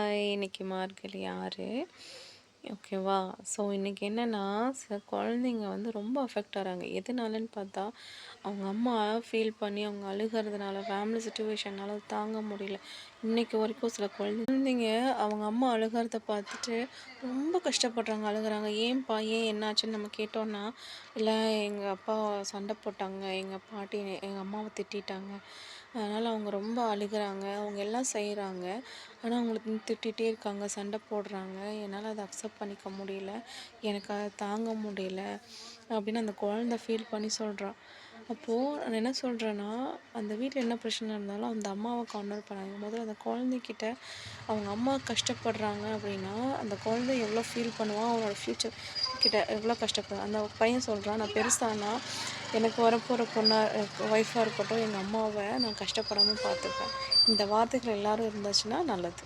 Hi! இன்னைக்கு மார்கழி 6 ஓகேவா? So இன்னைக்கு என்னன்னா, சில குழந்தைங்க வந்து ரொம்ப அஃபெக்ட் ஆறாங்க. எதனாலன்னு பார்த்தா, அவங்க அம்மா ஃபீல் பண்ணி அவங்க அழுகுறதுனால, ஃபேமிலி சிச்சுவேஷன்னால தாங்க முடியல. இன்னைக்கு வரைக்கும் சில குழந்தைங்க அவங்க அம்மா அழுகுறத பார்த்துட்டு ரொம்ப கஷ்டப்படுறாங்க, அழுகுறாங்க. "ஏன்பா? ஏன் என்னாச்சுன்னு?" நம்ம கேட்டோம்னா, "இல்ல எங்க அப்பா சண்டை போட்டாங்க, எங்க பாட்டி எங்க அம்மாவ திட்டிட்டாங்க. அதனால அவங்க ரொம்ப அழுகுறாங்க. அவங்க எல்லாம் செய்றாங்க. ஆனா, அவங்கள திட்டிட்டே இருக்காங்க, சண்டை போடுறாங்க. என்னால அத அக்செப்ட் பண்ணிக்க முடியல. எனக்கு அத தாங்க முடியல." அப்படின்னு அந்த குழந்தை ஃபீல் பண்ணி சொல்றா. அப்போ நான் என்ன சொல்றேன்னா, அந்த வீட்ல என்ன பிரச்சனை இருந்தாலும் அந்த அம்மாவ கார்னர் பண்ணாதீங்க. முதல்ல அந்த குழந்தைகிட்ட அவங்க அம்மா கஷ்டப்படுறாங்க அப்படின்னா, அந்த குழந்தை எவ்வளோ ஃபீல் பண்ணுவான், அவனோட ஃப்யூச்சர் கிட்ட எவ்வளோ கஷ்டப்படுவான். அந்த பையன் சொல்றான், "நான் பெருசானா எனக்கு வரப்போற பொண்ணா ஒய்ஃபா இருக்கட்டும், எங்க அம்மாவ நான் கஷ்டப்படாம பார்த்துப்பேன்." இந்த வார்த்தைகள் எல்லாரும் இருந்துச்சுன்னா நல்லது.